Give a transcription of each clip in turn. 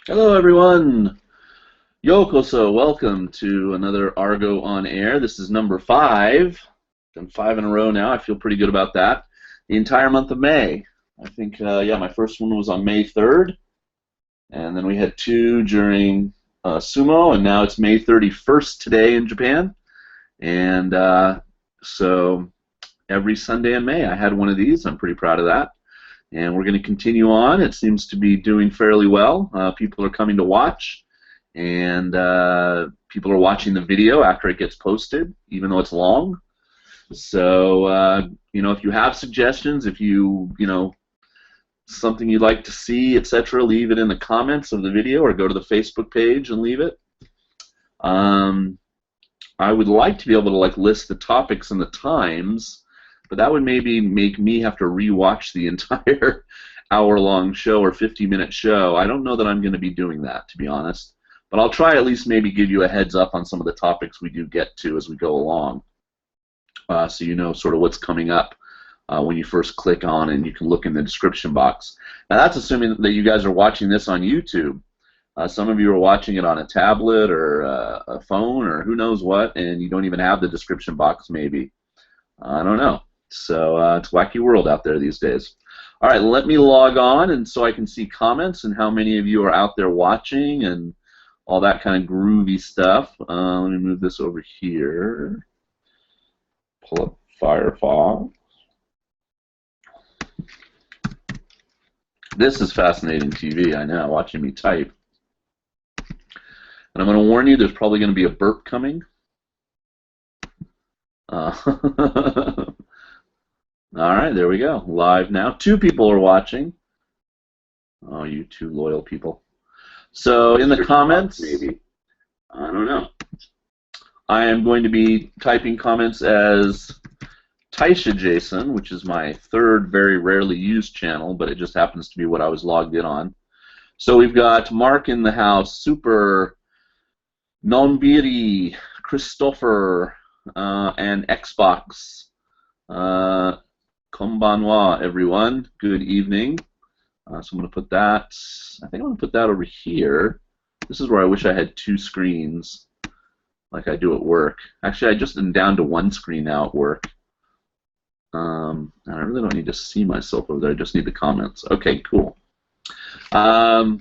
Hello, everyone. Yokoso, welcome to another Argo on Air. This is number 5. Done 5 in a row now. I feel pretty good about that. The entire month of May. I think, yeah, my first one was on May 3rd, and then we had 2 during Sumo, and now it's May 31st today in Japan. And so every Sunday in May, I had one of these. I'm pretty proud of that. And we're going to continue on. It seems to be doing fairly well. People are coming to watch, and people are watching the video after it gets posted, even though it's long. So, if you have suggestions, if something you'd like to see, etc., leave it in the comments of the video or go to the Facebook page and leave it. I would like to be able to list the topics and the times, but that would maybe make me have to rewatch the entire hour-long show or 50-minute show. I don't know that I'm going to be doing that, to be honest. But I'll try at least maybe give you a heads up on some of the topics we do get to as we go along, so you know sort of what's coming up when you first click on, and you can look in the description box. Now that's assuming that you guys are watching this on YouTube. Some of you are watching it on a tablet or a phone or who knows what, and you don't even have the description box maybe. I don't know. So it's a wacky world out there these days. All right, let me log on and so I can see comments and how many of you are out there watching and all that kind of groovy stuff. Let me move this over here. Pull up Firefox. This is fascinating TV, I know, watching me type. And I'm going to warn you, there's probably going to be a burp coming. All right, there we go. Live now. 2 people are watching. Oh, you 2 loyal people. So in the comments, maybe. I don't know. I am going to be typing comments as Taisha Jason, which is my 3rd very rarely used channel, but it just happens to be what I was logged in on. So we've got Mark in the house, Super, Nonbiri, Christopher, and Xbox. Konbanwa, everyone. Good evening. So I'm going to put that, I think I'm going to put that over here. This is where I wish I had 2 screens like I do at work. Actually, I just am down to 1 screen now at work. And I really don't need to see myself over there. I just need the comments. Okay, cool. Oh,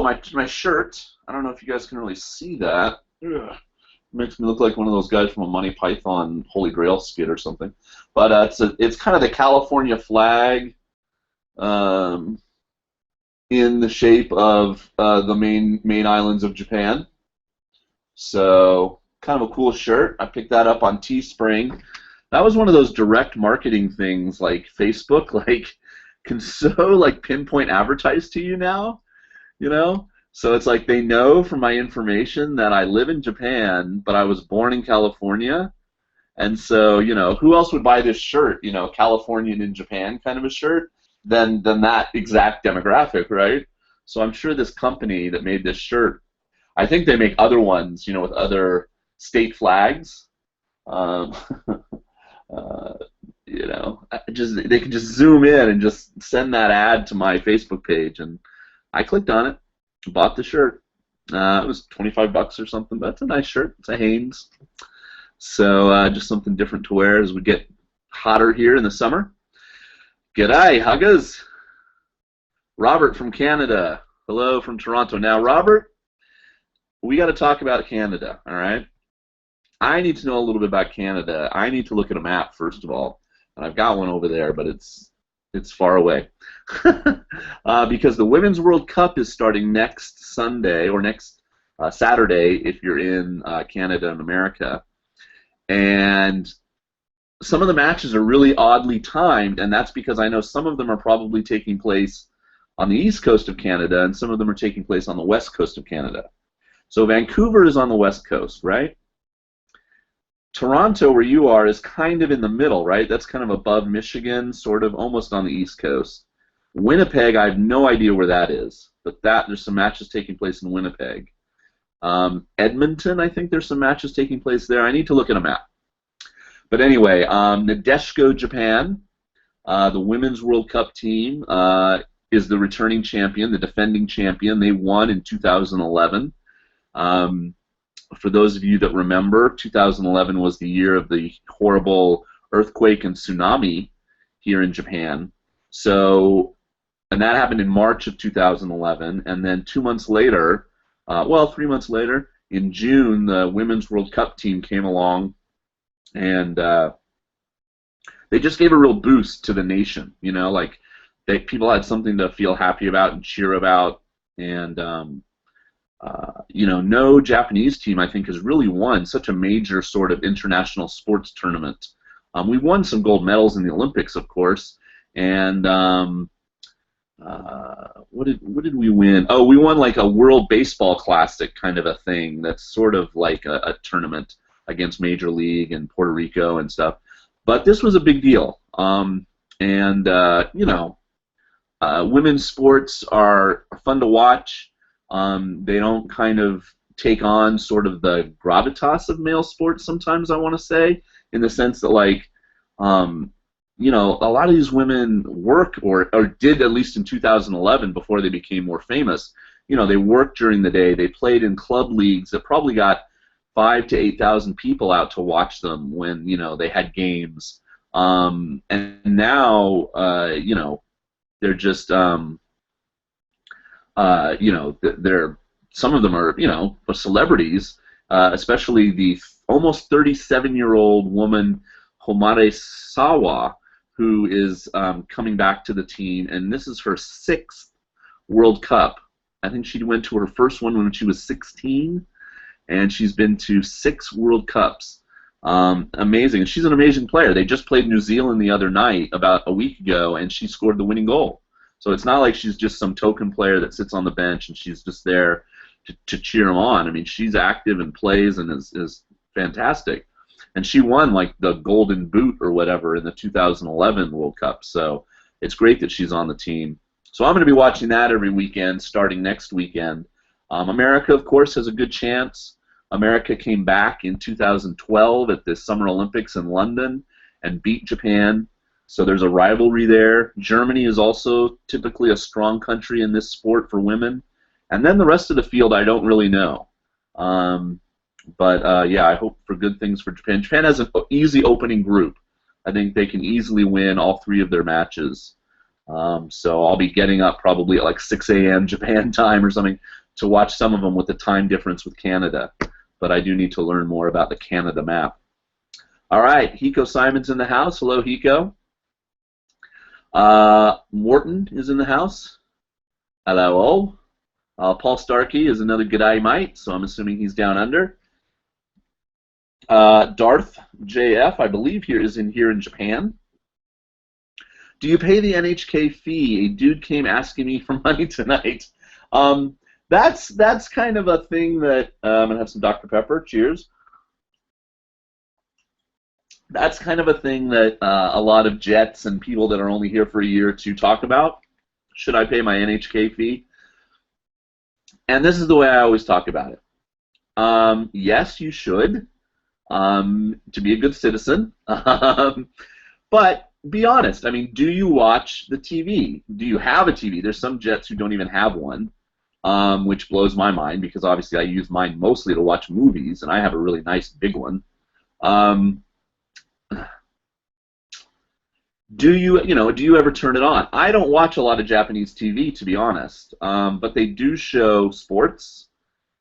my shirt. I don't know if you guys can really see that. Ugh. Makes me look like one of those guys from a Monty Python Holy Grail skit or something. But it's kind of the California flag in the shape of the main islands of Japan. So kind of a cool shirt. I picked that up on Teespring. That was one of those direct marketing things like Facebook can so pinpoint advertise to you now, you know? So it's like they know from my information that I live in Japan, but I was born in California. And so, who else would buy this shirt, Californian in Japan kind of a shirt, than that exact demographic, right? So I'm sure this company that made this shirt, I think they make other ones, with other state flags. They can just zoom in and just send that ad to my Facebook page, and I clicked on it. Bought the shirt. It was $25 or something, but it's a nice shirt. It's a Hanes. So just something different to wear as we get hotter here in the summer. G'day, Huggas. Robert from Canada. Hello from Toronto. Now, Robert, we got to talk about Canada, all right? I need to know a little bit about Canada. I need to look at a map, first of all. And I've got one over there, but it's far away. Because the Women's World Cup is starting next Sunday, or next Saturday if you're in Canada and America. And some of the matches are really oddly timed, and that's because I know some of them are probably taking place on the east coast of Canada, and some of them are taking place on the west coast of Canada. So Vancouver is on the west coast, right? Toronto, where you are, is kind of in the middle, right? That's kind of above Michigan, sort of, almost on the east coast. Winnipeg, I have no idea where that is, but there's some matches taking place in Winnipeg. Edmonton, I think there's some matches taking place there. I need to look at a map. But anyway, Nadeshiko Japan, the Women's World Cup team, is the returning champion, the defending champion. They won in 2011. For those of you that remember, 2011 was the year of the horrible earthquake and tsunami here in Japan. So, and that happened in March of 2011. And then 2 months later, 3 months later, in June, the Women's World Cup team came along, and they just gave a real boost to the nation. You know, like people had something to feel happy about and cheer about, and you know, no Japanese team, I think, has really won such a major sort of international sports tournament. We've won some gold medals in the Olympics, of course, and what did we win? Oh, we won like a World Baseball Classic kind of a thing. That's sort of like a tournament against Major League and Puerto Rico and stuff. But this was a big deal, and you know, women's sports are fun to watch. They don't kind of take on sort of the gravitas of male sports sometimes, I want to say, in the sense that, like, you know, a lot of these women work, or did at least in 2011 before they became more famous. You know, they worked during the day. They played in club leagues that probably got 5,000 to 8,000 people out to watch them when, you know, they had games. And now, you know, they're just, you know, some of them are, you know, celebrities, especially the almost 37-year-old woman, Homare Sawa, who is coming back to the team, and this is her 6th World Cup. I think she went to her first one when she was 16, and she's been to 6 World Cups. Amazing. And she's an amazing player. They just played New Zealand the other night, about a week ago, and she scored the winning goal. So it's not like she's just some token player that sits on the bench and she's just there to cheer them on. I mean, she's active and plays and is fantastic. And she won, like, the Golden Boot or whatever in the 2011 World Cup. So it's great that she's on the team. So I'm going to be watching that every weekend, starting next weekend. America, of course, has a good chance. America came back in 2012 at the Summer Olympics in London and beat Japan. So there's a rivalry there. Germany is also typically a strong country in this sport for women. And then the rest of the field I don't really know. But yeah, I hope for good things for Japan. Japan has an easy opening group. I think they can easily win all 3 of their matches. So I'll be getting up probably at like 6 a.m. Japan time or something to watch some of them with the time difference with Canada. But I do need to learn more about the Canada map. All right, Hiko Simon's in the house. Hello, Hiko. Morton is in the house. Hello. Paul Starkey is another G'day mate, so I'm assuming he's down under. Darth JF, I believe, is here in Japan. Do you pay the NHK fee? A dude came asking me for money tonight. That's kind of a thing that I'm gonna have some Dr. Pepper. Cheers. That's kind of a thing that a lot of Jets and people that are only here for a year or two talk about. Should I pay my NHK fee? And this is the way I always talk about it. Yes, you should, to be a good citizen. But be honest. I mean, do you watch the TV? Do you have a TV? There's some Jets who don't even have one, which blows my mind because obviously I use mine mostly to watch movies, and I have a really nice big one. Do you ever turn it on? I don't watch a lot of Japanese TV, to be honest, but they do show sports.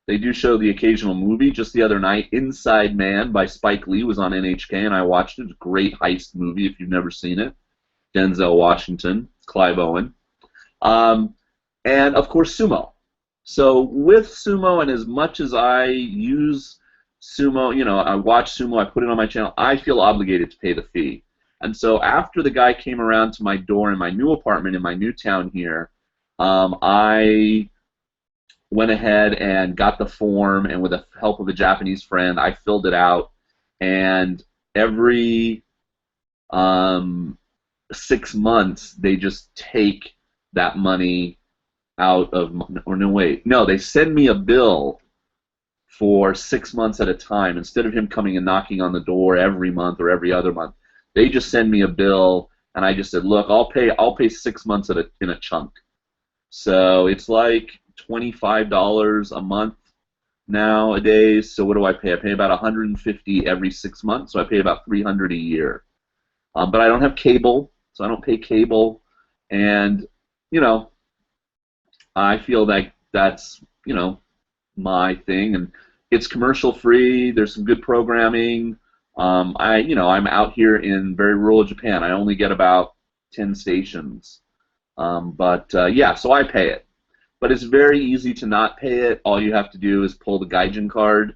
They do show the occasional movie. Just the other night, Inside Man by Spike Lee was on NHK, and I watched it. It's a great heist movie if you've never seen it. Denzel Washington, Clive Owen, and of course sumo. So with sumo, and as much as I use sumo, I watch sumo, I put it on my channel, I feel obligated to pay the fee. And so after the guy came around to my door in my new apartment in my new town here, I went ahead and got the form, and with the help of a Japanese friend, I filled it out. And every 6 months, they just take that money out of, they send me a bill for 6 months at a time. Instead of him coming and knocking on the door every month or every other month, they just send me a bill, and I just said, look, I'll pay 6 months in a chunk. So it's like $25 a month nowadays. So what do I pay? I pay about 150 every 6 months. So I pay about 300 a year. But I don't have cable, so I don't pay cable. And you know, I feel like that's my thing, and it's commercial free. There's some good programming. I'm out here in very rural Japan. I only get about 10 stations. Yeah, so I pay it. But it's very easy to not pay it. All you have to do is pull the Gaijin card,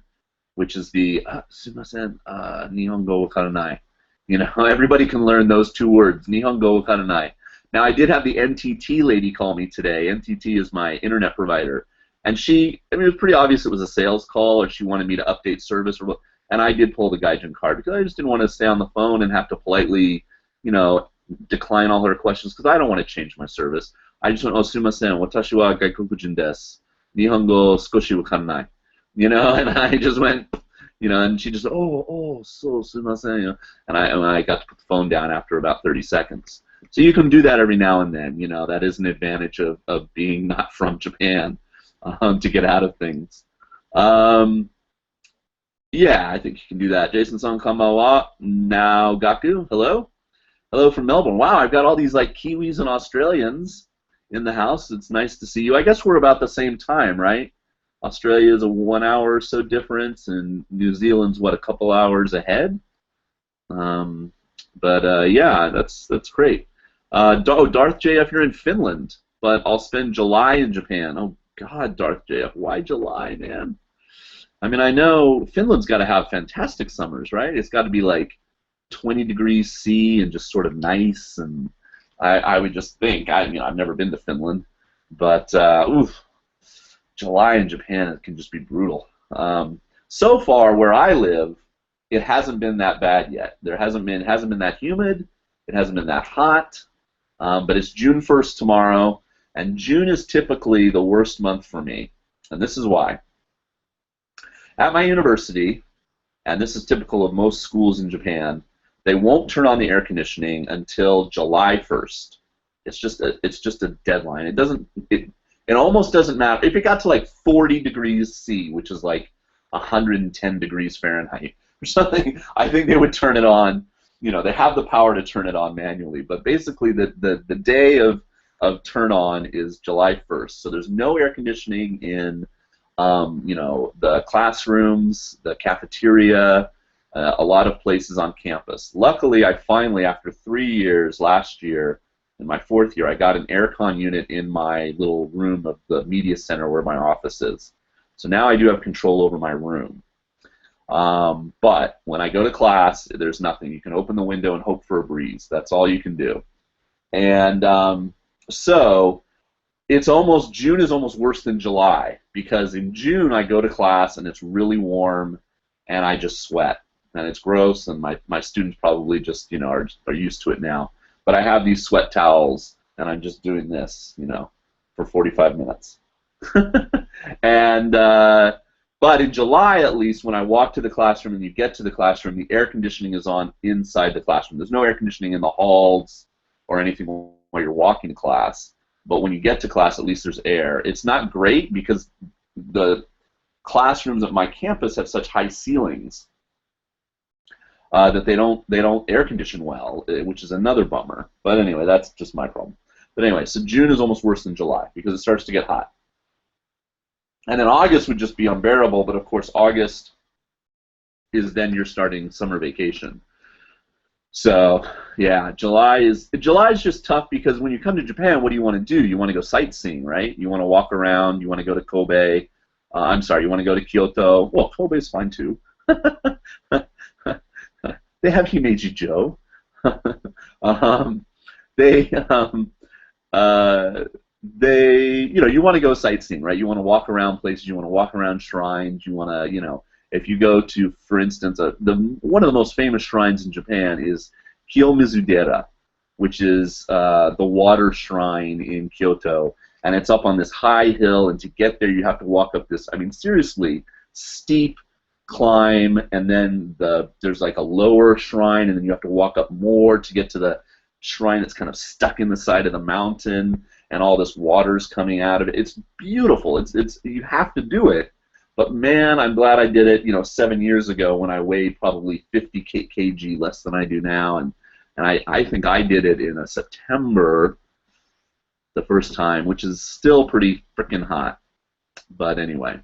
which is the sumimasen, Nihongo wakaranai. Everybody can learn those two words, Nihongo wakaranai. Now, I did have the NTT lady call me today. NTT is my internet provider. And it was pretty obvious it was a sales call, or she wanted me to update service, and I did pull the Gaijin card because I just didn't want to stay on the phone and have to politely, decline all her questions, because I don't want to change my service. I just went, oh, sumimasen, watashi wa gaikokujin desu. Nihongo skoshi wakaranai. And I just went, and she just, so sumimasen, and I got to put the phone down after about 30 seconds. So you can do that every now and then. That is an advantage of being not from Japan, to get out of things. Yeah, I think you can do that. Jason-san, konbanwa. Now, Gaku, hello. Hello from Melbourne. Wow, I've got all these like Kiwis and Australians in the house. It's nice to see you. I guess we're about the same time, right? Australia is a 1 hour or so difference, and New Zealand's, what, a couple hours ahead? Yeah, that's great. Darth JF, you're in Finland, but I'll spend July in Japan. Oh, God, Darth JF, why July, man? I mean, I know Finland's got to have fantastic summers, right? It's got to be like 20 degrees C and just sort of nice, and I would just think, I've never been to Finland, but July in Japan, it can just be brutal. So far, where I live, it hasn't been that bad yet. It hasn't been that humid, it hasn't been that hot, but it's June 1st tomorrow, and June is typically the worst month for me, and this is why. At my university, and this is typical of most schools in Japan, they won't turn on the air conditioning until July 1st. It's just a deadline. It almost doesn't matter if it got to like 40 degrees C, which is like 110 degrees Fahrenheit or something. I think they would turn it on. They have the power to turn it on manually, but basically the day of turn on is July 1st. So there's no air conditioning in the classrooms, the cafeteria, a lot of places on campus. Luckily, I finally, after 3 years last year, in my 4th year, I got an aircon unit in my little room of the media center where my office is. So now I do have control over my room. But when I go to class, there's nothing. You can open the window and hope for a breeze. That's all you can do. And so June is almost worse than July, because in June I go to class and it's really warm and I just sweat and it's gross, and my students probably just are used to it now. But I have these sweat towels and I'm just doing this for 45 minutes. And but in July, at least, when I walk to the classroom and you get to the classroom, the air conditioning is on inside the classroom. There's no air conditioning in the halls or anything while you're walking to class. But when you get to class, at least there's air. It's not great because the classrooms at my campus have such high ceilings that they don't air condition well, which is another bummer. But anyway, that's just my problem. But anyway, so June is almost worse than July because it starts to get hot. And then August would just be unbearable, but of course August is then you're starting summer vacation. So yeah, July is just tough because when you come to Japan, what do you want to do? You want to go sightseeing, right? You want to walk around. You want to go to Kobe. You want to go to Kyoto. Well, Kobe's fine too. They have Himeji-jo. You want to go sightseeing, right? You want to walk around places. You want to walk around shrines. You want to, if you go to, for instance, one of the most famous shrines in Japan is Kiyomizu-dera, which is the water shrine in Kyoto, and it's up on this high hill, and to get there you have to walk up this, seriously, steep climb, and then there's like a lower shrine, and then you have to walk up more to get to shrine that's kind of stuck in the side of the mountain, and all this water's coming out of it. It's beautiful. It's you have to do it. But man, I'm glad I did it, 7 years ago when I weighed probably 50 kg less than I do now, and I think I did it in September the first time, which is still pretty freaking hot. But anyway,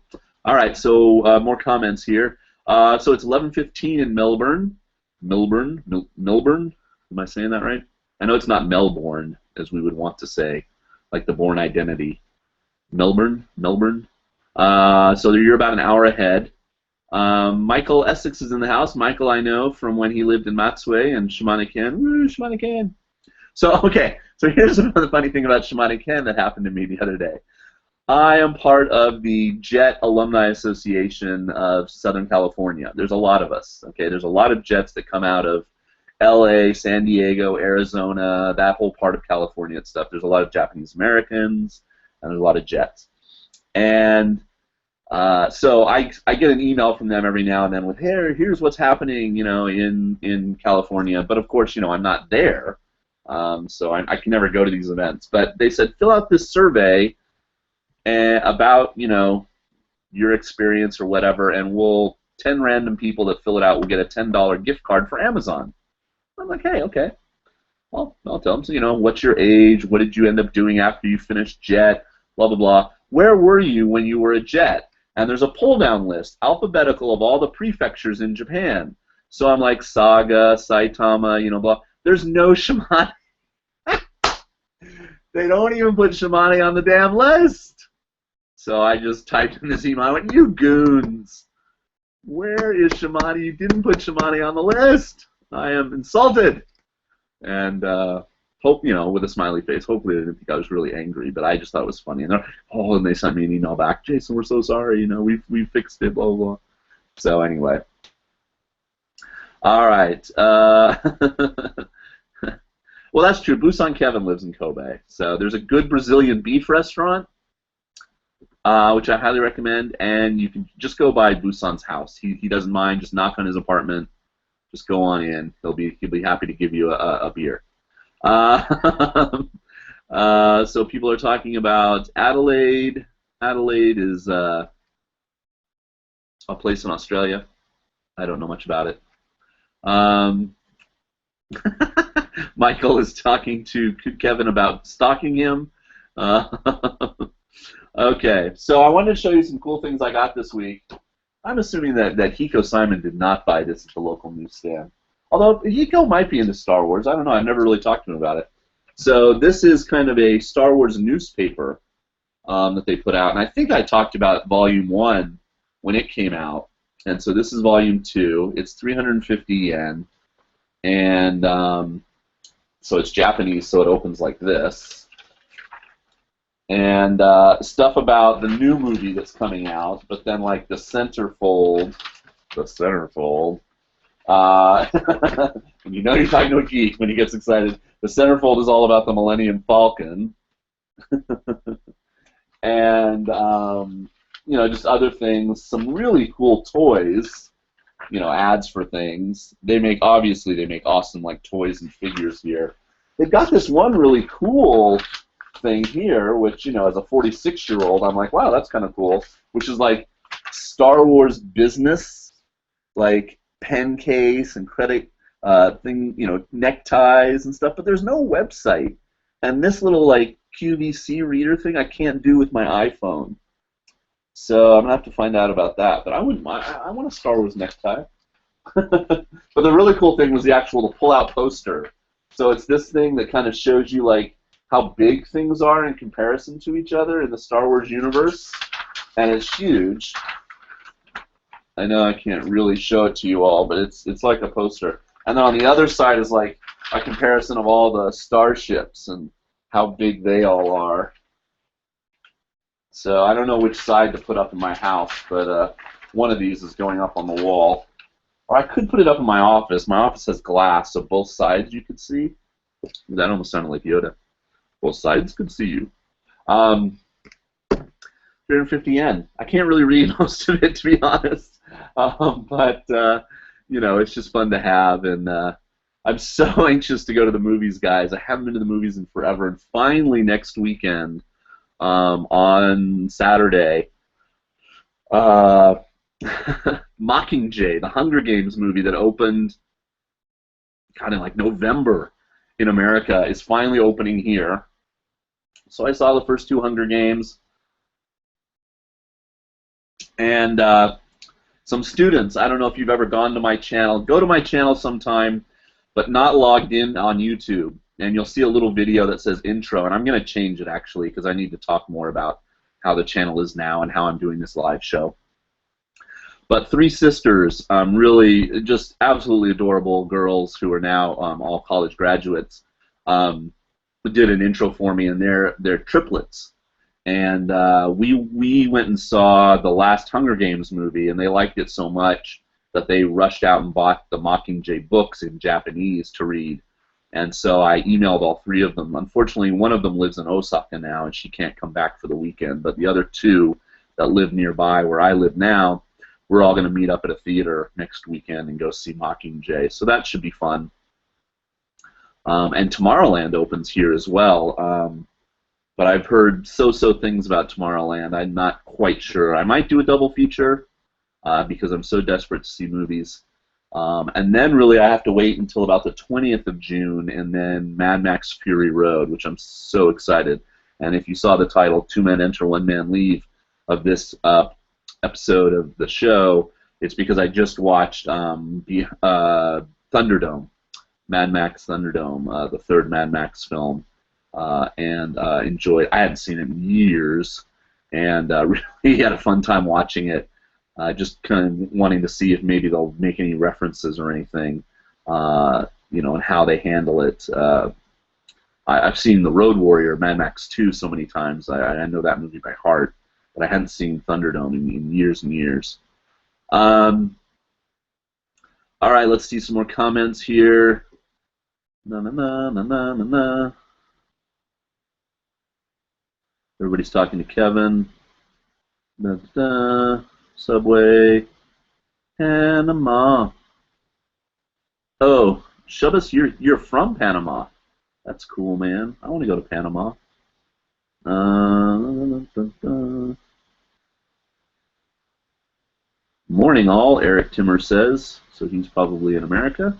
all right. So more comments here. So it's 11:15 in Melbourne. Melbourne. Am I saying that right? I know it's not Melbourne, as we would want to say, like the Bourne Identity. Melbourne. So you're about an hour ahead. Michael Essex is in the house. Michael, I know from when he lived in Matsue and Shimane-ken. Woo, Shimane-ken. So, okay. So here's another funny thing about Shimane-ken that happened to me the other day. I am part of the JET Alumni Association of Southern California. There's a lot of us. Okay, there's a lot of jets that come out of LA, San Diego, Arizona, that whole part of California and stuff. There's a lot of Japanese Americans, and there's a lot of jets. And so I get an email from them every now and then with, here's what's happening, in California. But of course, I'm not there, so I can never go to these events. But they said, fill out this survey about, your experience or whatever, and 10 random people that fill it out will get a $10 gift card for Amazon. I'm like, hey, okay. Well, I'll tell them, so, what's your age? What did you end up doing after you finished JET? Blah, blah, blah. Where were you when you were a JET? And there's a pull-down list, alphabetical, of all the prefectures in Japan. So I'm like, Saga, Saitama, blah. There's no Shimane. They don't even put Shimane on the damn list. So I just typed in this email. I went, you goons. Where is Shimane? You didn't put Shimane on the list. I am insulted. And hope, with a smiley face. Hopefully they didn't think I was really angry, but I just thought it was funny. And and they sent me an email back. Jason, we're so sorry. We fixed it. Blah blah blah. So anyway. All right. Well, that's true. Busan Kevin lives in Kobe. So there's a good Brazilian beef restaurant, which I highly recommend. And you can just go by Busan's house. He doesn't mind. Just knock on his apartment. Just go on in. He'll be happy to give you a beer. So people are talking about Adelaide. Adelaide is a place in Australia. I don't know much about it. Michael is talking to Kevin about stalking him. Okay, so I wanted to show you some cool things I got this week. I'm assuming that Hiko Simon did not buy this at the local newsstand. Although Hiko might be into Star Wars. I don't know. I've never really talked to him about it. So this is kind of a Star Wars newspaper that they put out. And I think I talked about Volume 1 when it came out. And so this is Volume 2. It's 350 yen. And so it's Japanese, so it opens like this. And stuff about the new movie that's coming out, but then like the centerfold, and you know you're talking to a geek when he gets excited. The centerfold is all about the Millennium Falcon, and just other things. Some really cool toys, ads for things. They make awesome like toys and figures here. They've got this one really cool thing here, which, as a 46-year-old, I'm like, wow, that's kind of cool, which is like Star Wars business, like pen case and credit neckties and stuff, but there's no website. And this little like QVC reader thing I can't do with my iPhone. So I'm gonna have to find out about that. But I want a Star Wars necktie. But the really cool thing was the pull-out poster. So it's this thing that kind of shows you like how big things are in comparison to each other in the Star Wars universe, and it's huge. I know I can't really show it to you all, but it's like a poster. And then on the other side is like a comparison of all the starships and how big they all are. So I don't know which side to put up in my house, but one of these is going up on the wall. Or I could put it up in my office. My office has glass, so both sides you could see. That almost sounded like Yoda. Both sides could see you. 350 yen. I can't really read most of it, to be honest. But it's just fun to have. And I'm so anxious to go to the movies, guys. I haven't been to the movies in forever, and finally next weekend, on Saturday, uh, Mockingjay, the Hunger Games movie that opened kind of like November in America, is finally opening here. So I saw the first two Hunger Games, and some students, I don't know if you've ever gone to my channel, go to my channel sometime, but not logged in on YouTube, and you'll see a little video that says intro, and I'm going to change it actually because I need to talk more about how the channel is now and how I'm doing this live show. But three sisters, really just absolutely adorable girls who are now all college graduates, did an intro for me, and they're triplets. And we went and saw the last Hunger Games movie, and they liked it so much that they rushed out and bought the Mockingjay books in Japanese to read. And so I emailed all three of them. Unfortunately, one of them lives in Osaka now, and she can't come back for the weekend. But the other two that live nearby where I live now, we're all going to meet up at a theater next weekend and go see Mockingjay. So that should be fun. And Tomorrowland opens here as well. But I've heard so-so things about Tomorrowland. I'm not quite sure. I might do a double feature because I'm so desperate to see movies. And then really I have to wait until about the 20th of June, and then Mad Max Fury Road, which I'm so excited. And if you saw the title, Two Men Enter, One Man Leave, of this episode of the show, it's because I just watched Thunderdome, Mad Max Thunderdome, the third Mad Max film. And enjoyed. I hadn't seen it in years, and really had a fun time watching it. Just kind of wanting to see if maybe they'll make any references or anything, you know, and how they handle it. I've seen The Road Warrior, Mad Max 2, so many times. I know that movie by heart, but I hadn't seen Thunderdome in years and years. All right, let's see some more comments here. Na na na na na na na. Everybody's talking to Kevin. Da, da, da. Subway. Panama. Oh, Shubus, you're from Panama. That's cool, man. I want to go to Panama. Da, da. Morning all, Eric Timmer says. So he's probably in America.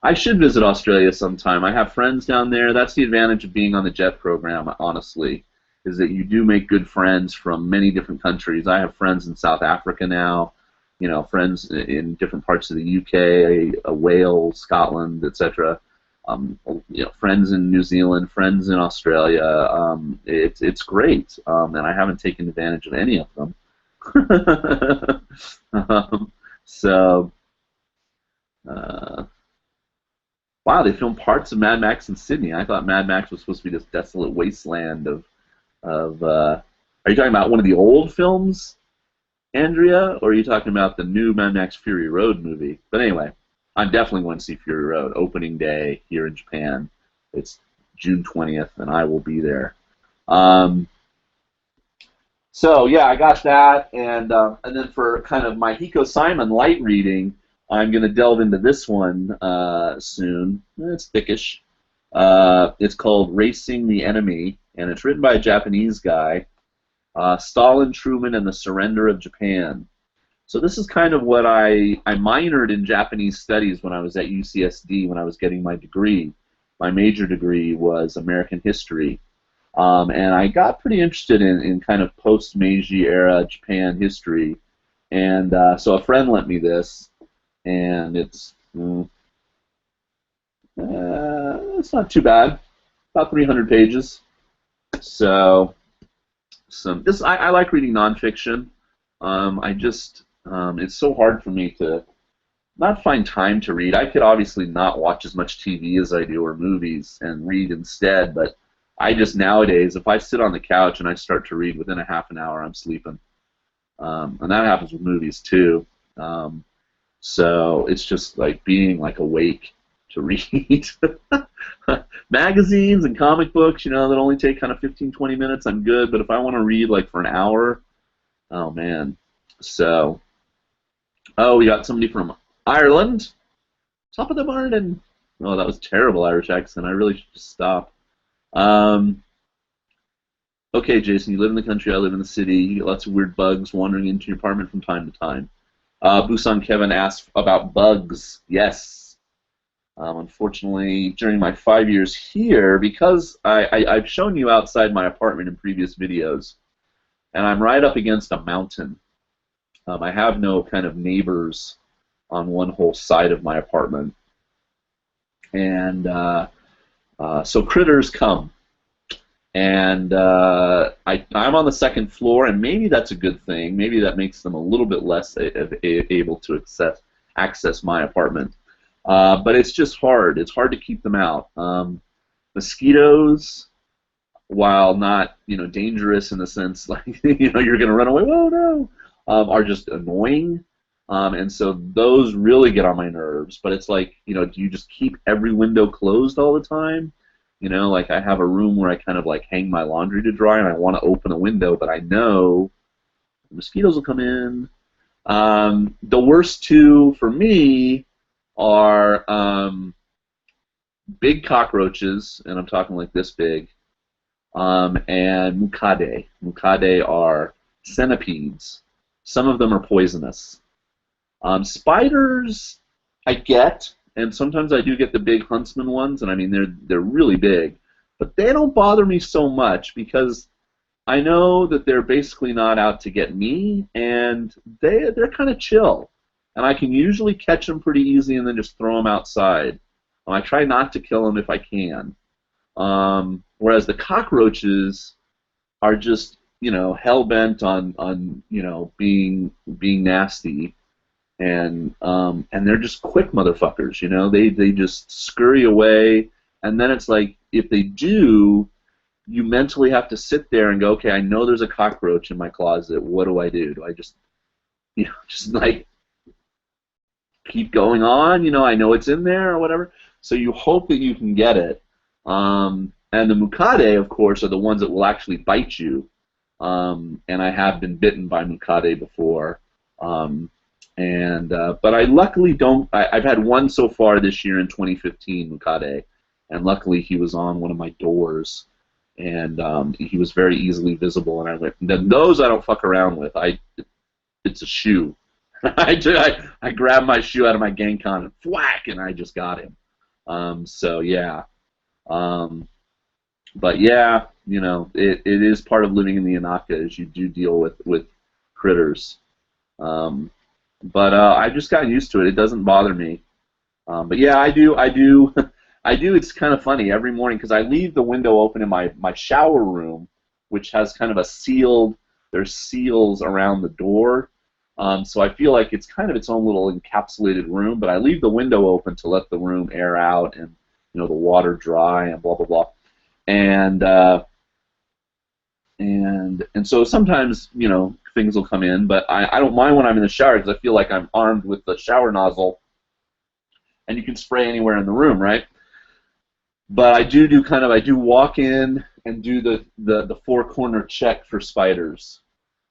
I should visit Australia sometime. I have friends down there. That's the advantage of being on the JET program, honestly, is that you do make good friends from many different countries. I have friends in South Africa now, you know, friends in different parts of the UK, Wales, Scotland, etc. You know, friends in New Zealand, friends in Australia. It's great, and I haven't taken advantage of any of them. Wow, they filmed parts of Mad Max in Sydney. I thought Mad Max was supposed to be this desolate wasteland of are you talking about one of the old films, Andrea, or are you talking about the new Mad Max Fury Road movie? But anyway, I'm definitely going to see Fury Road opening day here in Japan. It's June 20th, and I will be there. So yeah, I got that, and then for kind of my Hiko Simon light reading, I'm going to delve into this one soon. It's thickish. It's called Racing the Enemy, and it's written by a Japanese guy, Stalin, Truman, and the Surrender of Japan. So this is kind of what I minored in Japanese studies when I was at UCSD when I was getting my degree. My major degree was American history. And I got pretty interested in kind of post-Meiji era Japan history. And so a friend lent me this, and it's not too bad, about 300 pages. So I like reading nonfiction. It's so hard for me to not find time to read. I could obviously not watch as much TV as I do or movies and read instead, but I just nowadays, if I sit on the couch and I start to read, within a half an hour I'm sleeping. And that happens with movies too. So it's just like being like awake to read. Magazines and comic books, you know, that only take kind of 15-20 minutes, I'm good. But if I want to read like for an hour, oh man. So, oh, we got somebody from Ireland. Top of the morning. Oh, that was terrible Irish accent. I really should just stop. Um, okay, Jason, you live in the country. I live in the city. You get lots of weird bugs wandering into your apartment from time to time. Busan Kevin asked about bugs. Yes. Unfortunately, during my 5 years here, because I've shown you outside my apartment in previous videos, and I'm right up against a mountain. I have no kind of neighbors on one whole side of my apartment. And so critters come. And I'm on the second floor, and maybe that's a good thing. Maybe that makes them a little bit less able to access my apartment. But it's just hard. It's hard to keep them out. Mosquitoes, while not dangerous in the sense like you're going to run away, oh no, are just annoying. And so those really get on my nerves. But it's like, do you just keep every window closed all the time? Like I have a room where I kind of like hang my laundry to dry, and I want to open a window, but I know mosquitoes will come in. The worst two for me are big cockroaches, and I'm talking like this big, and mukade. Mukade are centipedes. Some of them are poisonous. Spiders, I get. And sometimes I do get the big huntsman ones, and I mean they're really big, but they don't bother me so much because I know that they're basically not out to get me, and they're kind of chill, and I can usually catch them pretty easy and then just throw them outside. I try not to kill them if I can. Whereas the cockroaches are just hell bent on being nasty. And they're just quick motherfuckers, They just scurry away, and then it's like if they do, you mentally have to sit there and go, okay, I know there's a cockroach in my closet. What do I do? Do I just just like keep going on? I know it's in there or whatever. So you hope that you can get it. And the mukade, of course, are the ones that will actually bite you. And I have been bitten by mukade before. But I luckily don't. I've had one so far this year in 2015, Mukade, and luckily he was on one of my doors, and he was very easily visible. And I went. Then those I don't fuck around with. It's a shoe. I grabbed my shoe out of my Genkan and whack, and I just got him. So yeah. But yeah, it is part of living in the Inaka, is you do deal with critters. But I've just gotten used to it. It doesn't bother me. But yeah, I do. It's kind of funny every morning because I leave the window open in my shower room, which has kind of there's seals around the door. So I feel like it's kind of its own little encapsulated room. But I leave the window open to let the room air out and the water dry and blah blah blah. And so sometimes things will come in, but I don't mind when I'm in the shower because I feel like I'm armed with the shower nozzle, and you can spray anywhere in the room, right? But I do walk in and do the four-corner check for spiders,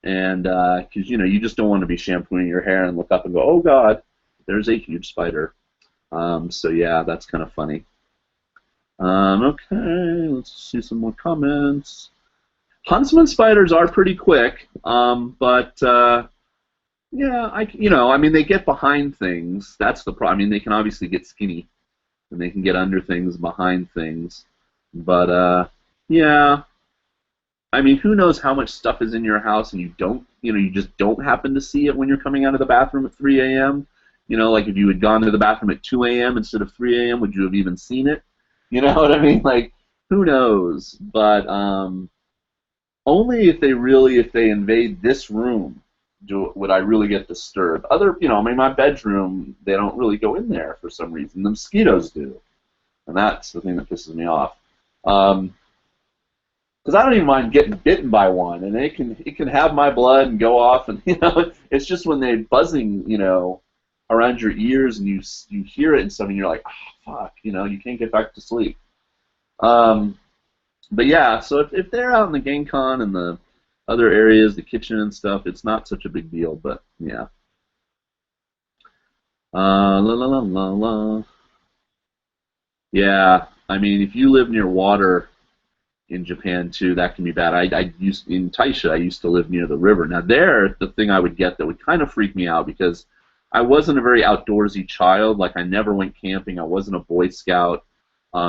and because you just don't want to be shampooing your hair and look up and go, oh God, there's a huge spider. So yeah, that's kind of funny. Okay, let's see some more comments. Huntsman spiders are pretty quick, but yeah, I mean, they get behind things. That's the problem. I mean, they can obviously get skinny, and they can get under things, behind things. But yeah, I mean, who knows how much stuff is in your house, and you just don't happen to see it when you're coming out of the bathroom at 3 a.m. Like if you had gone to the bathroom at 2 a.m. instead of 3 a.m., would you have even seen it? You know what I mean? Like, who knows? But only if they invade this room would I really get disturbed. I mean, my bedroom, they don't really go in there for some reason. The mosquitoes do, and that's the thing that pisses me off. Because I don't even mind getting bitten by one, and it can have my blood and go off, and it's just when they're buzzing, around your ears, and you hear it and stuff, and you're like, oh, fuck, you can't get back to sleep. But yeah, so if they're out in the Genkan and the other areas, the kitchen and stuff, it's not such a big deal. But yeah. La la la la la. Yeah, I mean, if you live near water in Japan too, that can be bad. I used in Taisha, I used to live near the river. Now there, the thing I would get that would kind of freak me out because I wasn't a very outdoorsy child. Like I never went camping. I wasn't a Boy Scout.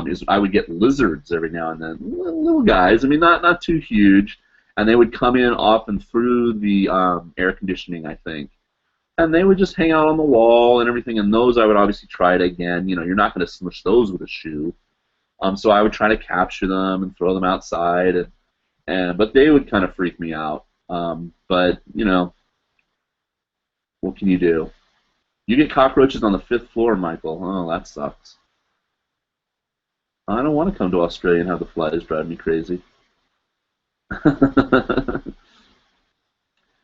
Is I would get lizards every now and then, little guys. I mean, not too huge, and they would come in often through the air conditioning, I think, and they would just hang out on the wall and everything. And those I would obviously try it again. You know, you're not going to smush those with a shoe. So I would try to capture them and throw them outside, and but they would kind of freak me out. But you know, what can you do? You get cockroaches on the 5th floor, Michael. Oh, that sucks. I don't want to come to Australia and have the flies drive me crazy.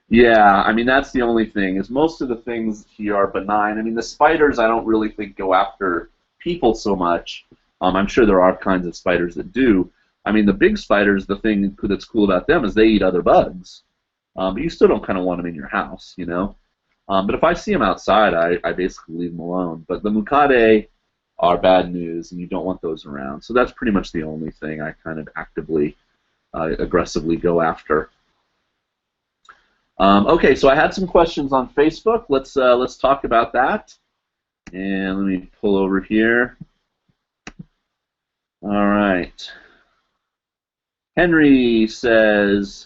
Yeah, I mean that's the only thing. Is most of the things here are benign. I mean the spiders I don't really think go after people so much. I'm sure there are kinds of spiders that do. I mean the big spiders, the thing that's cool about them is they eat other bugs. But you still don't kind of want them in your house, you know. But if I see them outside, I basically leave them alone. But the mukade are bad news, and you don't want those around. So that's pretty much the only thing I kind of actively, aggressively go after. Okay, so I had some questions on Facebook. Let's talk about that. And let me pull over here. All right. Henry says,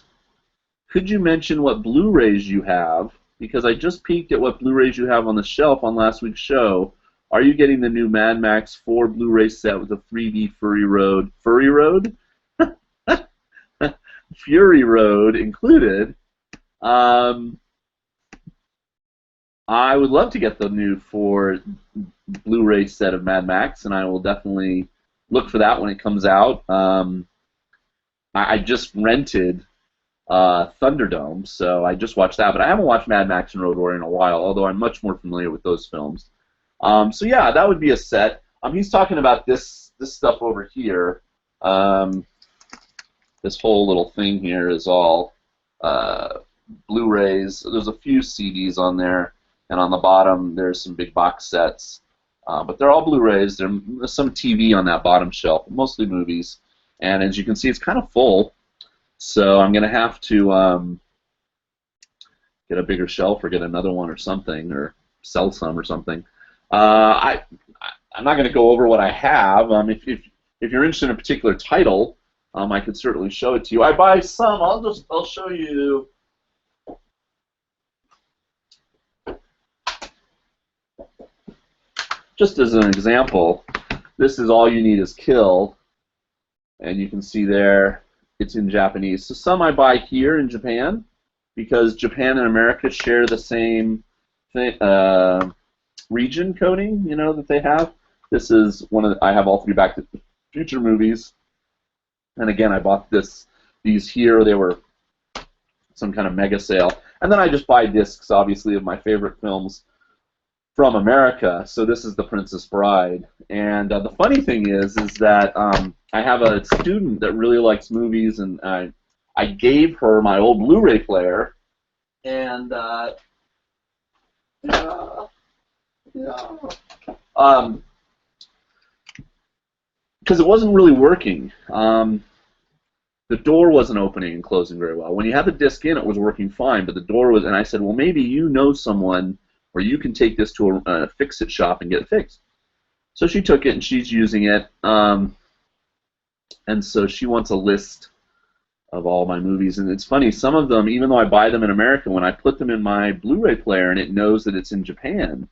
could you mention what Blu-rays you have? Because I just peeked at what Blu-rays you have on the shelf on last week's show. Are you getting the new Mad Max 4 Blu-ray set with a 3D Fury Road Fury Road included? I would love to get the new 4 Blu-ray set of Mad Max, and I will definitely look for that when it comes out. I just rented Thunderdome, so I just watched that, but I haven't watched Mad Max and Road Warrior in a while, although I'm much more familiar with those films. So yeah, that would be a set. He's talking about this stuff over here. This whole little thing here is all Blu-rays. There's a few CDs on there, and on the bottom there's some big box sets. But they're all Blu-rays. There's some TV on that bottom shelf, mostly movies. And as you can see, it's kind of full. So I'm going to have to get a bigger shelf or get another one or something, or sell some or something. I'm not going to go over what I have. If you're interested in a particular title, I could certainly show it to you. I buy some. I'll show you. Just as an example, this is All You Need Is Kill, and you can see there it's in Japanese. So some I buy here in Japan because Japan and America share the same thing, region coding, you know, that they have. This is one of I have all 3 Back to the Future movies, and again I bought these here. They were some kind of mega sale, and then I just buy discs, obviously, of my favorite films from America. So this is The Princess Bride, and the funny thing is that I have a student that really likes movies, and I gave her my old Blu-ray player, and because it wasn't really working. The door wasn't opening and closing very well. When you had the disc in, it was working fine, but the door was, and I said, well, maybe you know someone, or you can take this to a fix-it shop and get it fixed. So she took it, and she's using it, and so she wants a list of all my movies. And it's funny, some of them, even though I buy them in America, when I put them in my Blu-ray player and it knows that it's in Japan,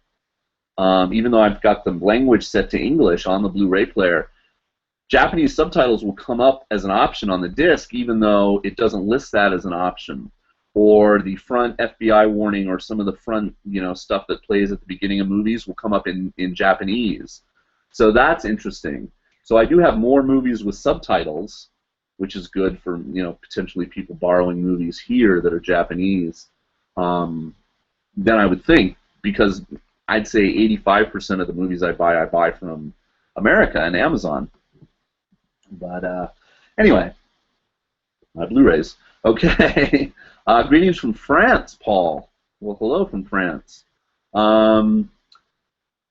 even though I've got the language set to English on the Blu-ray player, Japanese subtitles will come up as an option on the disc, even though it doesn't list that as an option. Or the front FBI warning, or some of the front, stuff that plays at the beginning of movies will come up in Japanese. So that's interesting. So I do have more movies with subtitles, which is good for potentially people borrowing movies here that are Japanese, than I would think, because I'd say 85% of the movies I buy from America and Amazon. But anyway, my Blu-rays. Okay. Greetings from France, Paul. Well, hello from France.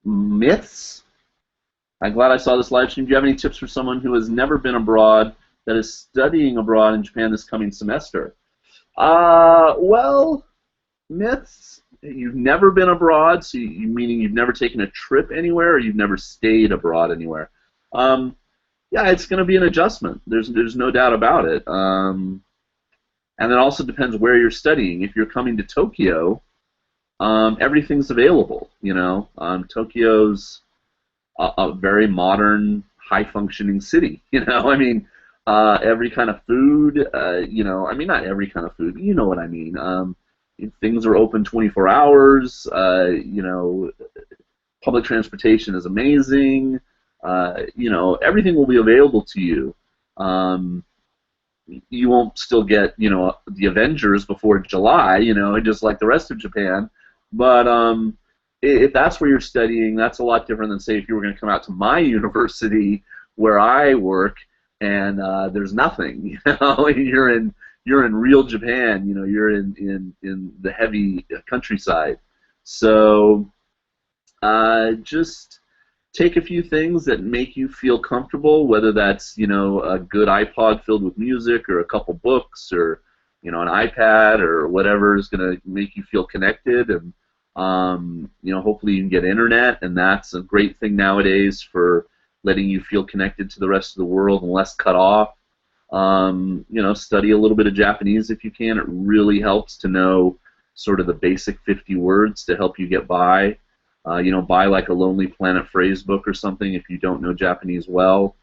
Myths. I'm glad I saw this live stream. Do you have any tips for someone who has never been abroad that is studying abroad in Japan this coming semester? Well, myths. You've never been abroad, so meaning you've never taken a trip anywhere, or you've never stayed abroad anywhere. Yeah, it's going to be an adjustment. There's no doubt about it. And it also depends where you're studying. If you're coming to Tokyo, everything's available. Tokyo's a very modern, high-functioning city. I mean, every kind of food. I mean, not every kind of food. But you know what I mean. Things are open 24 hours. Public transportation is amazing. Everything will be available to you. You won't still get, the Avengers before July, just like the rest of Japan. But if that's where you're studying, that's a lot different than, say, if you were going to come out to my university where I work and there's nothing. You're in real Japan. You're in the heavy countryside. So just take a few things that make you feel comfortable, whether that's, a good iPod filled with music, or a couple books, or, an iPad, or whatever is going to make you feel connected. And, hopefully you can get internet, and that's a great thing nowadays for letting you feel connected to the rest of the world and less cut off. Study a little bit of Japanese if you can. It really helps to know sort of the basic 50 words to help you get by. Buy like a Lonely Planet phrase book or something if you don't know Japanese well.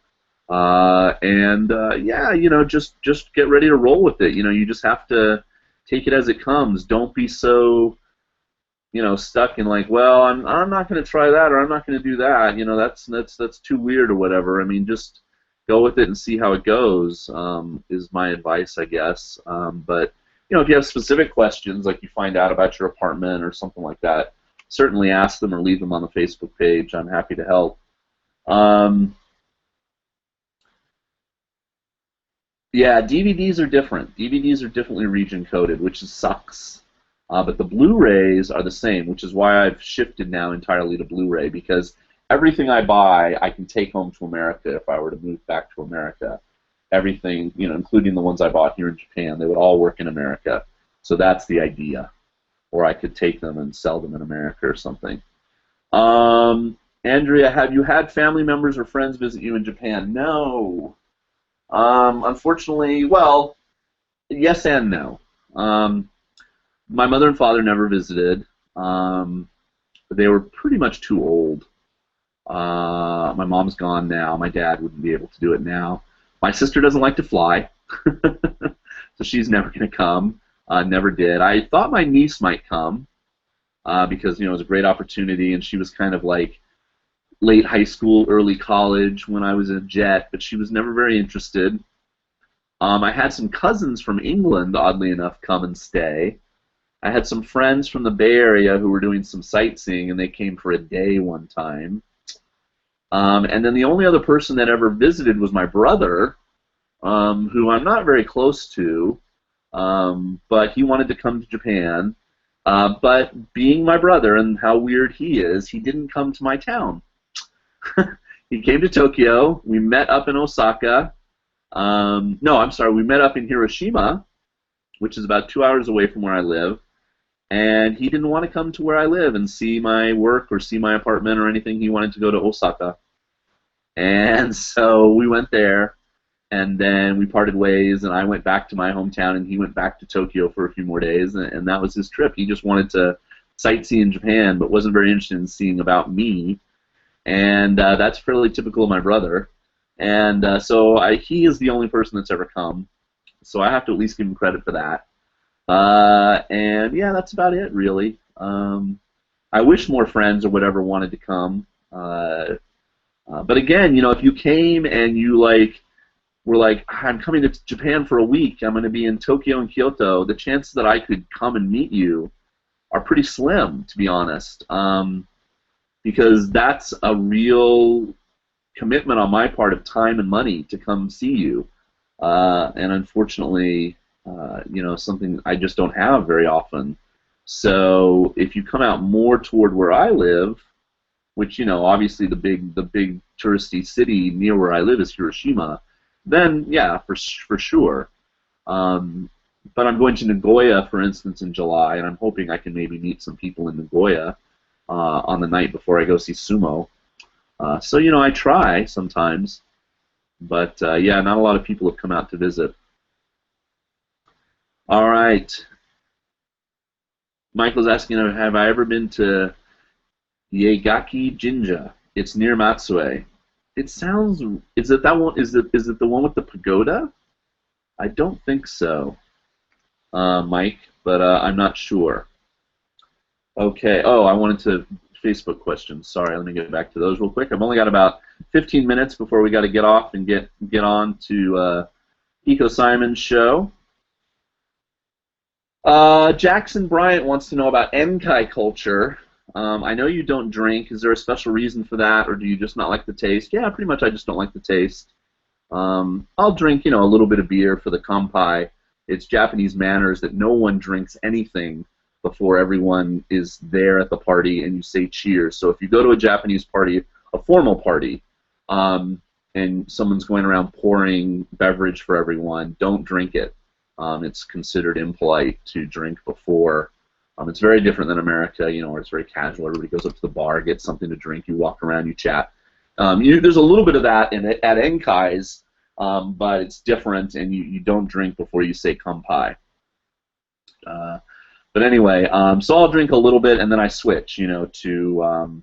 Just get ready to roll with it. You just have to take it as it comes. Don't be so, stuck in like, well, I'm not going to try that, or I'm not going to do that. That's too weird or whatever. I mean, just go with it and see how it goes, is my advice, I guess. But if you have specific questions, like you find out about your apartment or something like that, certainly ask them or leave them on the Facebook page. I'm happy to help. Yeah, DVDs are different. DVDs are definitely region coded, which sucks. But the Blu-rays are the same, which is why I've shifted now entirely to Blu-ray, because everything I buy I can take home to America if I were to move back to America. Everything, including the ones I bought here in Japan, they would all work in America. So that's the idea. Or I could take them and sell them in America or something. Andrea, have you had family members or friends visit you in Japan? No. Unfortunately, well, yes and no. My mother and father never visited. They were pretty much too old. My mom's gone now. My dad wouldn't be able to do it now. My sister doesn't like to fly, so she's never going to come. Never did. I thought my niece might come because, it was a great opportunity, and she was kind of like late high school, early college when I was in JET, but she was never very interested. I had some cousins from England, oddly enough, come and stay. I had some friends from the Bay Area who were doing some sightseeing, and they came for a day one time. And then the only other person that ever visited was my brother, who I'm not very close to. But he wanted to come to Japan. But being my brother and how weird he is, he didn't come to my town. He came to Tokyo. We met up in Osaka. No, I'm sorry. We met up in Hiroshima, which is about 2 hours away from where I live. And he didn't want to come to where I live and see my work or see my apartment or anything. He wanted to go to Osaka. And so we went there. And then we parted ways, and I went back to my hometown, and he went back to Tokyo for a few more days, and that was his trip. He just wanted to sightsee in Japan, but wasn't very interested in seeing about me, and that's fairly typical of my brother. And so he is the only person that's ever come, so I have to at least give him credit for that. And yeah, that's about it, really. I wish more friends or whatever wanted to come, but again, if you came and you were like, I'm coming to Japan for a week, I'm going to be in Tokyo and Kyoto, the chances that I could come and meet you are pretty slim, to be honest, because that's a real commitment on my part of time and money to come see you, and unfortunately, something I just don't have very often. So if you come out more toward where I live, which, obviously the big touristy city near where I live is Hiroshima, then yeah, for sure. Um, but I'm going to Nagoya, for instance, in July, and I'm hoping I can maybe meet some people in Nagoya on the night before I go see sumo. So I try sometimes, but yeah, not a lot of people have come out to visit. All right, Michael's asking, have I ever been to Yaegaki Jinja? It's near Matsue. It sounds. Is it that one? Is it the one with the pagoda? I don't think so, Mike, but I'm not sure. Okay. Oh, I wanted to Facebook questions. Sorry, let me get back to those real quick. I've only got about 15 minutes before we got to get off and get on to Eco Simon's show. Jackson Bryant wants to know about Enkai culture. I know you don't drink. Is there a special reason for that, or do you just not like the taste? Yeah, pretty much I just don't like the taste. I'll drink, a little bit of beer for the kanpai. It's Japanese manners that no one drinks anything before everyone is there at the party and you say cheers. So if you go to a Japanese party, a formal party, and someone's going around pouring beverage for everyone, don't drink it. It's considered impolite to drink before. It's very different than America, where it's very casual. Everybody goes up to the bar, gets something to drink, you walk around, you chat. There's a little bit of that at Enkai's, but it's different, and you don't drink before you say kanpai. But anyway, so I'll drink a little bit, and then I switch, to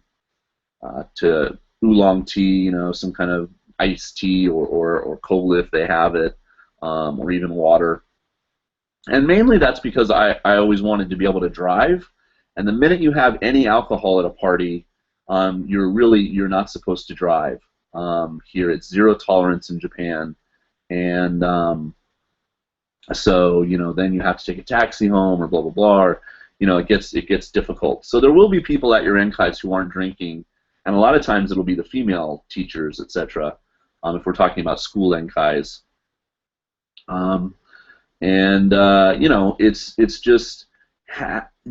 oolong tea, some kind of iced tea or cola if they have it, or even water. And mainly that's because I always wanted to be able to drive, and the minute you have any alcohol at a party, you're not supposed to drive. Here it's zero tolerance in Japan, and so then you have to take a taxi home or blah blah blah. Or, it gets difficult. So there will be people at your Enkais who aren't drinking, and a lot of times it'll be the female teachers, etc. If we're talking about school Enkais. It's just,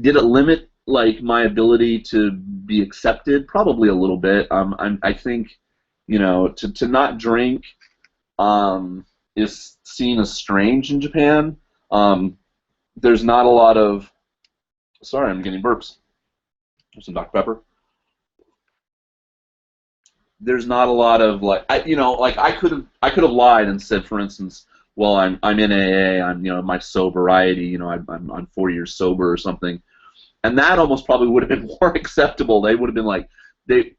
did it limit like my ability to be accepted? Probably a little bit. I think, to not drink is seen as strange in Japan. There's not a lot of. Sorry, I'm getting burps. There's some Dr. Pepper. There's not a lot of I could have lied and said, for instance, well, I'm in AA, I'm my sobriety, I'm 4 years sober or something, and that almost probably would have been more acceptable. They would have been like,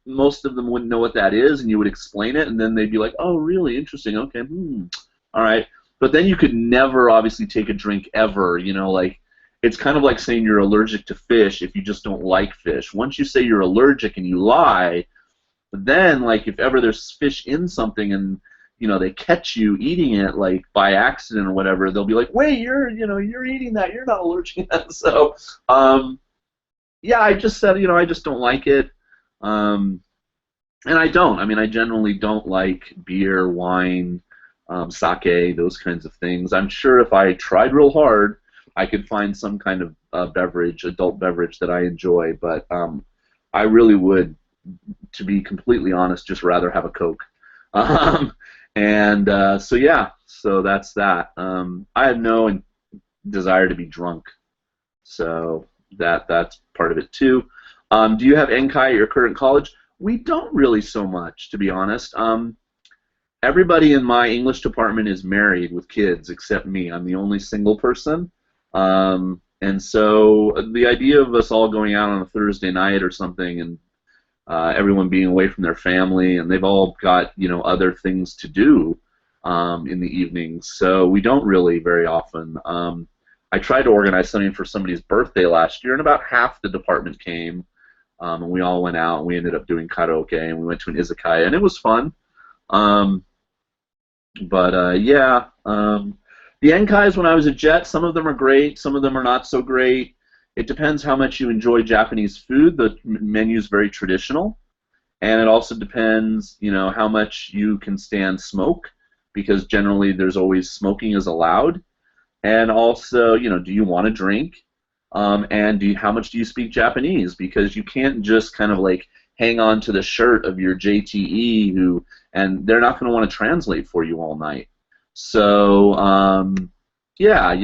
most of them wouldn't know what that is, and you would explain it, and then they'd be like, oh, really interesting, okay, all right. But then you could never obviously take a drink ever, it's kind of like saying you're allergic to fish if you just don't like fish. Once you say you're allergic and you lie, then if ever there's fish in something and they catch you eating it by accident or whatever, they'll be like, wait, you're eating that, you're not allergic to that. So yeah, I just said, I just don't like it. And I don't. I generally don't like beer, wine, sake, those kinds of things. I'm sure if I tried real hard, I could find some kind of beverage, adult beverage that I enjoy, but I really would, to be completely honest, just rather have a Coke. So yeah, so that's that. I have no desire to be drunk, so that's part of it too. Do you have Enkai at your current college? We don't really so much, to be honest. Everybody in my English department is married with kids except me. I'm the only single person, and so the idea of us all going out on a Thursday night or something and everyone being away from their family, and they've all got other things to do in the evenings, so we don't really very often. I tried to organize something for somebody's birthday last year, and about half the department came, and we all went out, and we ended up doing karaoke, and we went to an izakaya, and it was fun. Yeah, the Enkais when I was a Jet, some of them are great, some of them are not so great. It depends how much you enjoy Japanese food. The menu is very traditional, and it also depends, how much you can stand smoke, because generally there's always smoking is allowed, and also, do you want to drink, and how much do you speak Japanese? Because you can't just kind of hang on to the shirt of your JTE and they're not going to want to translate for you all night. So yeah,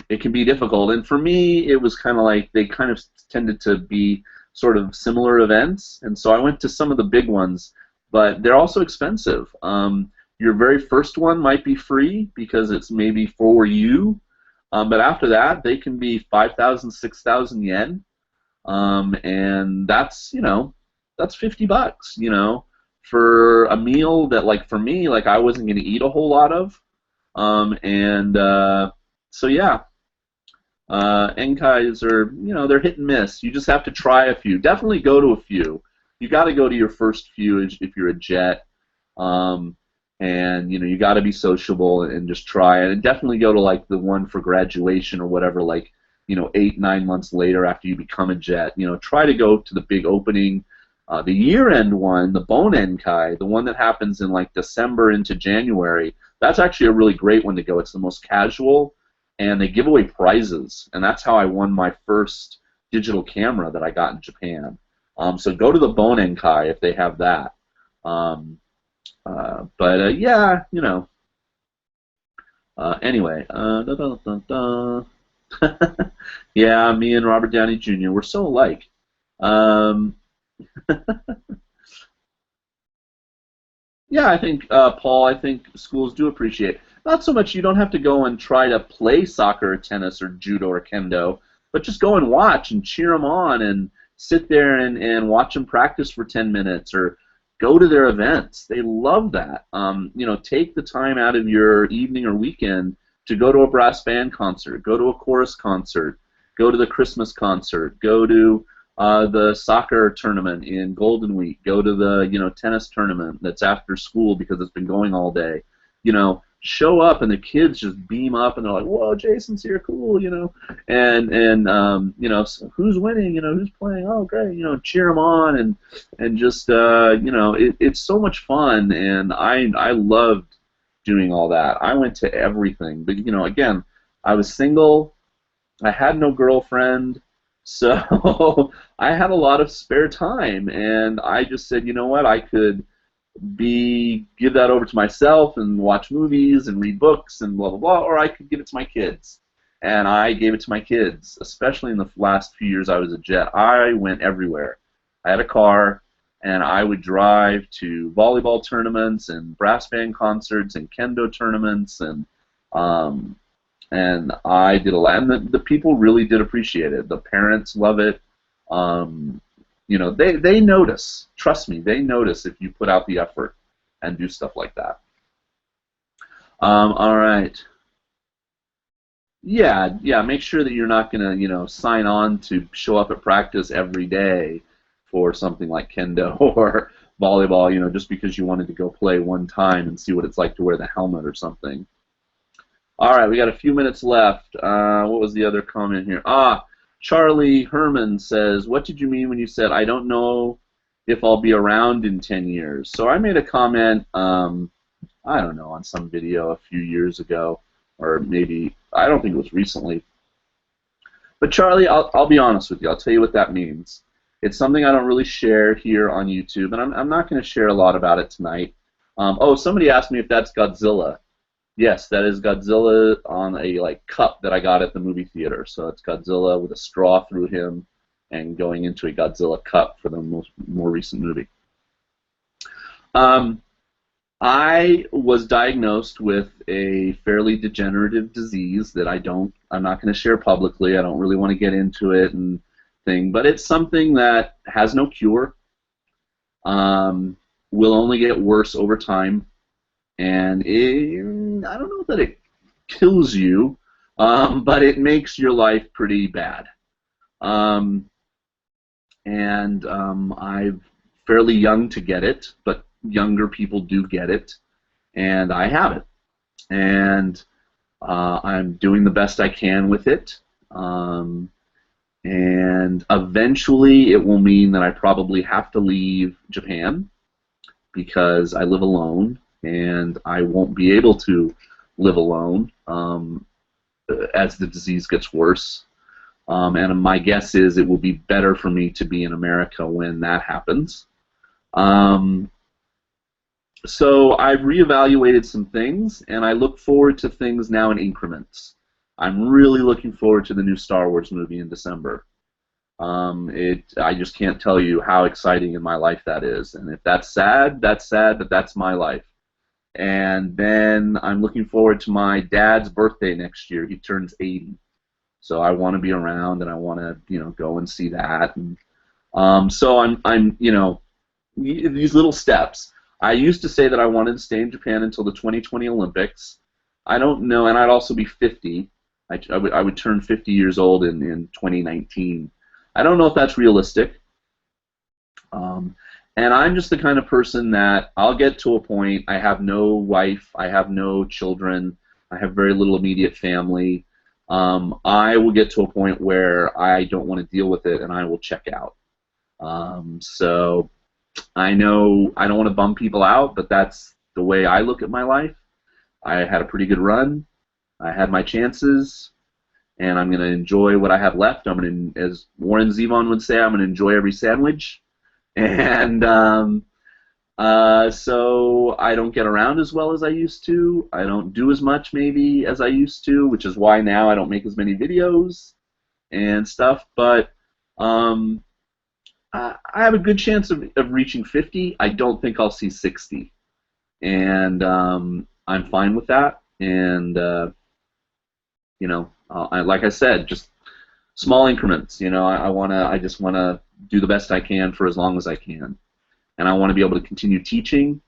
it can be difficult. And for me, it was kind of like they kind of tended to be sort of similar events, and so I went to some of the big ones, but they're also expensive. Your very first one might be free because it's maybe for you, but after that, they can be 5,000, 6,000 yen, and that's $50, for a meal that, like, for me, like, I wasn't going to eat a whole lot of, so yeah. Enkais are, they're hit and miss. You just have to try a few. Definitely go to a few. You got to go to your first few if you're a jet, and you got to be sociable and just try it. And definitely go to like the one for graduation or whatever, like 8, 9 months later after you become a jet. Try to go to the big opening, the year-end one, the Bone Enkai, the one that happens in like December into January. That's actually a really great one to go. It's the most casual. And they give away prizes, and that's how I won my first digital camera that I got in Japan. So go to the Bone Enkai if they have that. Yeah, anyway. Yeah, me and Robert Downey Jr., we're so alike. Yeah, I think, Paul, I think schools do appreciate. Not so much you don't have to go and try to play soccer or tennis or judo or kendo, but just go and watch and cheer them on and sit there and watch them practice for 10 minutes or go to their events. They love that. Take the time out of your evening or weekend to go to a brass band concert, go to a chorus concert, go to the Christmas concert, go to the soccer tournament in Golden Week, go to the tennis tournament that's after school because it's been going all day. Show up and the kids just beam up and they're like, "Whoa, Jason's here, cool," so who's winning, who's playing, oh great, cheer them on and just it's so much fun, and I loved doing all that. I went to everything, but again, I was single, I had no girlfriend. So I had a lot of spare time, and I just said, you know what, I could give that over to myself and watch movies and read books and blah, blah, blah, or I could give it to my kids. And I gave it to my kids, especially in the last few years I was a jet. I went everywhere. I had a car, and I would drive to volleyball tournaments and brass band concerts and kendo tournaments, and I did a lot, and the people really did appreciate it. The parents love it. They notice. Trust me, they notice if you put out the effort and do stuff like that. All right. Yeah, make sure that you're not going to, sign on to show up at practice every day for something like kendo or volleyball, just because you wanted to go play one time and see what it's like to wear the helmet or something. All right, we got a few minutes left. What was the other comment here? Charlie Herman says, what did you mean when you said, I don't know if I'll be around in 10 years? So I made a comment, I don't know, on some video a few years ago, or maybe, I don't think it was recently. But Charlie, I'll be honest with you. I'll tell you what that means. It's something I don't really share here on YouTube, and I'm not going to share a lot about it tonight. Somebody asked me if that's Godzilla. Yes, that is Godzilla on a cup that I got at the movie theater. So it's Godzilla with a straw through him and going into a Godzilla cup for the more recent movie. I was diagnosed with a fairly degenerative disease that I'm not going to share publicly. I don't really want to get into it and thing, but it's something that has no cure. Will only get worse over time. And I don't know that it kills you, but it makes your life pretty bad. I'm fairly young to get it, but younger people do get it, and I have it. And I'm doing the best I can with it. And eventually it will mean that I probably have to leave Japan because I live alone. And I won't be able to live alone as the disease gets worse. And my guess is it will be better for me to be in America when that happens. So I've reevaluated some things, and I look forward to things now in increments. I'm really looking forward to the new Star Wars movie in December. I just can't tell you how exciting in my life that is. And if that's sad, but that's my life. And then I'm looking forward to my dad's birthday next year. He turns 80. So I want to be around, and I want to, go and see that. And so I'm, these little steps. I used to say that I wanted to stay in Japan until the 2020 Olympics. I don't know, and I'd also be 50. I would turn 50 years old in 2019. I don't know if that's realistic. And I'm just the kind of person that I'll get to a point. I have no wife. I have no children. I have very little immediate family. I will get to a point where I don't want to deal with it, and I will check out. So I know I don't want to bum people out, but that's the way I look at my life. I had a pretty good run. I had my chances, and I'm going to enjoy what I have left. I'm going to, as Warren Zevon would say, I'm going to enjoy every sandwich. And so I don't get around as well as I used to. I don't do as much maybe as I used to, which is why now I don't make as many videos and stuff. But I have a good chance of reaching 50. I don't think I'll see 60. And I'm fine with that. And, like I said, just small increments. I just want to do the best I can for as long as I can. And I want to be able to continue teaching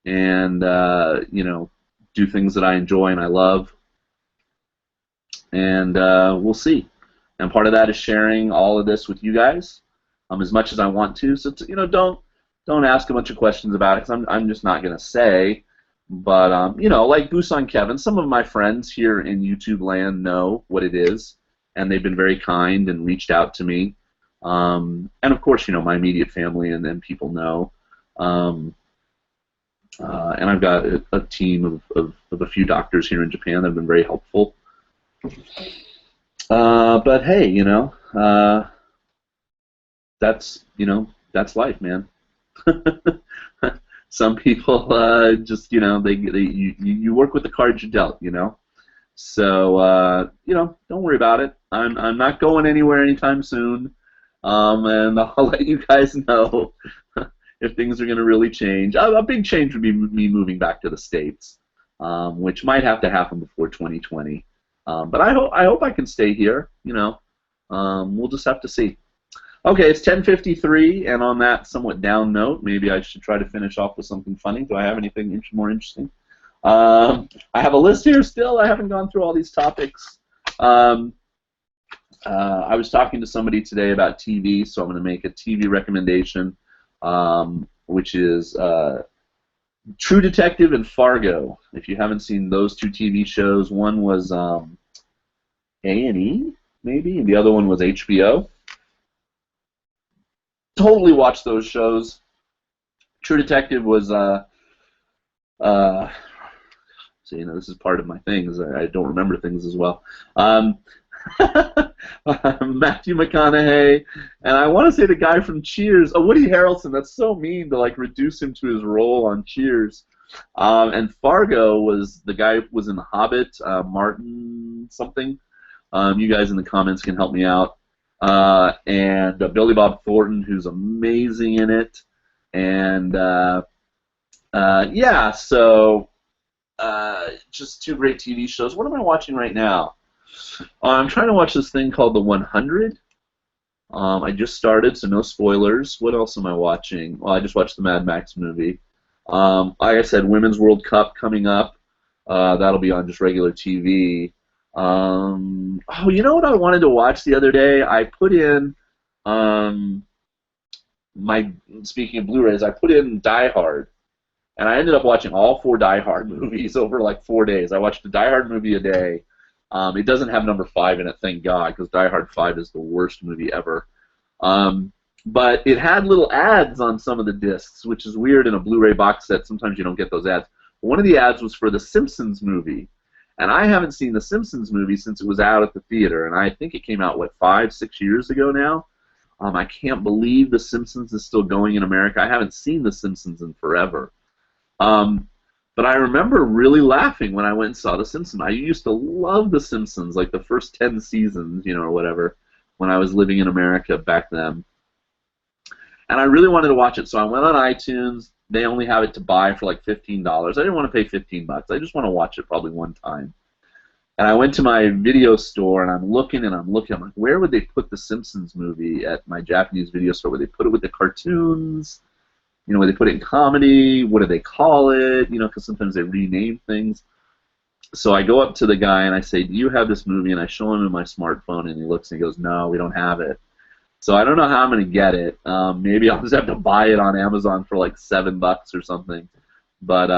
and, do things that I enjoy and I love. And we'll see. And part of that is sharing all of this with you guys as much as I want to. So, don't ask a bunch of questions about it, because I'm just not going to say. But, like Busan Kevin, some of my friends here in YouTube land know what it is. And they've been very kind and reached out to me. And of course, my immediate family and people know. And I've got a team of a few doctors here in Japan that have been very helpful. But hey, that's life, man. Some people just, you work with the cards you're dealt, So, don't worry about it. I'm not going anywhere anytime soon. And I'll let you guys know if things are going to really change. A big change would be me moving back to the States, which might have to happen before 2020. But I hope I can stay here. We'll just have to see. Okay, it's 10:53, and on that somewhat down note, maybe I should try to finish off with something funny. Do I have anything more interesting? I have a list here still. I haven't gone through all these topics. I was talking to somebody today about TV, so I'm going to make a TV recommendation, which is True Detective and Fargo. If you haven't seen those two TV shows, one was A&E, maybe, and the other one was HBO. Totally watch those shows. True Detective was, so this is part of my things. I don't remember things as well. Matthew McConaughey, and I want to say the guy from Cheers. Oh, Woody Harrelson. That's so mean to reduce him to his role on Cheers. And Fargo was the guy who was in The Hobbit, Martin something. You guys in the comments can help me out. And Billy Bob Thornton, who's amazing in it. And yeah, so just two great TV shows. What am I watching right now? I'm trying to watch this thing called The 100. I just started, so no spoilers. What else am I watching? Well, I just watched the Mad Max movie. Like I said, Women's World Cup coming up. That'll be on just regular TV. Oh, you know what I wanted to watch the other day? I put in speaking of Blu-rays, I put in Die Hard, and I ended up watching all 4 Die Hard movies over 4 days. I watched a Die Hard movie a day. It doesn't have number 5 in it, thank God, because Die Hard 5 is the worst movie ever. But it had little ads on some of the discs, which is weird in a Blu-ray box set. Sometimes you don't get those ads. One of the ads was for the Simpsons movie. And I haven't seen the Simpsons movie since it was out at the theater, and I think it came out, what, 5, 6 years ago now? I can't believe the Simpsons is still going in America. I haven't seen the Simpsons in forever. But I remember really laughing when I went and saw the Simpsons. I used to love the Simpsons, like the first 10 seasons, or whatever, when I was living in America back then. And I really wanted to watch it, so I went on iTunes. They only have it to buy for like $15. I didn't want to pay $15. I just want to watch it probably one time. And I went to my video store, and I'm looking, I'm like, where would they put the Simpsons movie at my Japanese video store? Would they put it with the cartoons? Would they put it in comedy? What do they call it? Because sometimes they rename things. So I go up to the guy, and I say, do you have this movie? And I show him in my smartphone, and he looks, and he goes, no, we don't have it. So I don't know how I'm going to get it. Maybe I'll just have to buy it on Amazon for like $7 or something. But,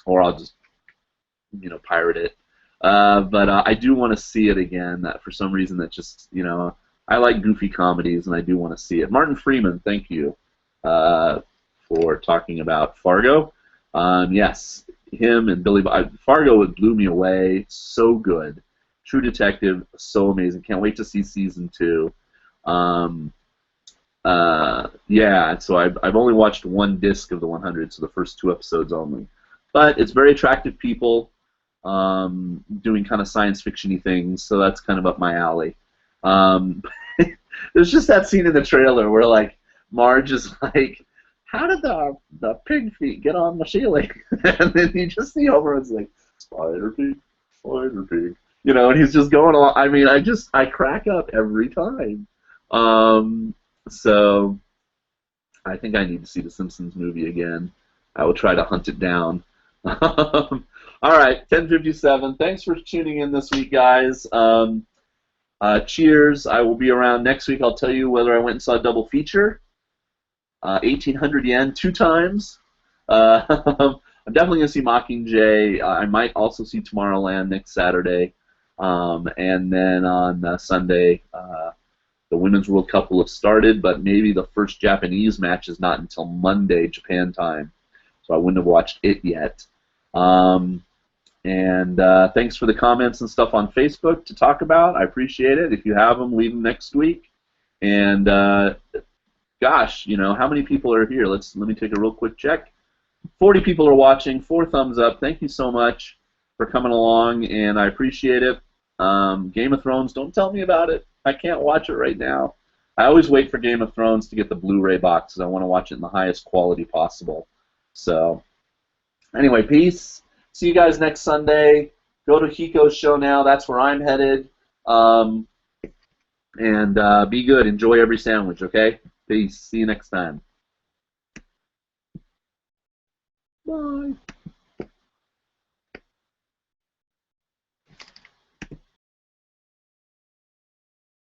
or I'll just, pirate it. But I do want to see it again. For some reason, that just, I like goofy comedies, and I do want to see it. Martin Freeman, thank you for talking about Fargo. Yes, him and Billy Bob. Fargo, it blew me away. So good. True Detective, so amazing. Can't wait to see season 2. Yeah, so I've only watched one disc of the 100, so the first 2 episodes only. But it's very attractive people doing kind of science fiction-y things, so that's kind of up my alley. There's just that scene in the trailer where like Marge is like, how did the pig feet get on the ceiling? And then you just see Homer and it's like, spider pig, and he's just going along. I mean, I crack up every time. So I think I need to see the Simpsons movie again. I will try to hunt it down. All right, 10:57. Thanks for tuning in this week, guys. Cheers. I will be around next week. I'll tell you whether I went and saw a double feature. 1,800 yen 2 times. I'm definitely going to see Mockingjay. I might also see Tomorrowland next Saturday. And then on Sunday, the Women's World Cup will have started, but maybe the first Japanese match is not until Monday, Japan time. So I wouldn't have watched it yet. And thanks for the comments and stuff on Facebook to talk about. I appreciate it. If you have them, leave them next week. And gosh, how many people are here? Let me take a real quick check. 40 people are watching. 4 thumbs up. Thank you so much for coming along, and I appreciate it. Game of Thrones, don't tell me about it. I can't watch it right now. I always wait for Game of Thrones to get the Blu-ray box because I want to watch it in the highest quality possible. So, anyway, peace. See you guys next Sunday. Go to Hiko's show now. That's where I'm headed. And be good. Enjoy every sandwich, okay? Peace. See you next time. Bye.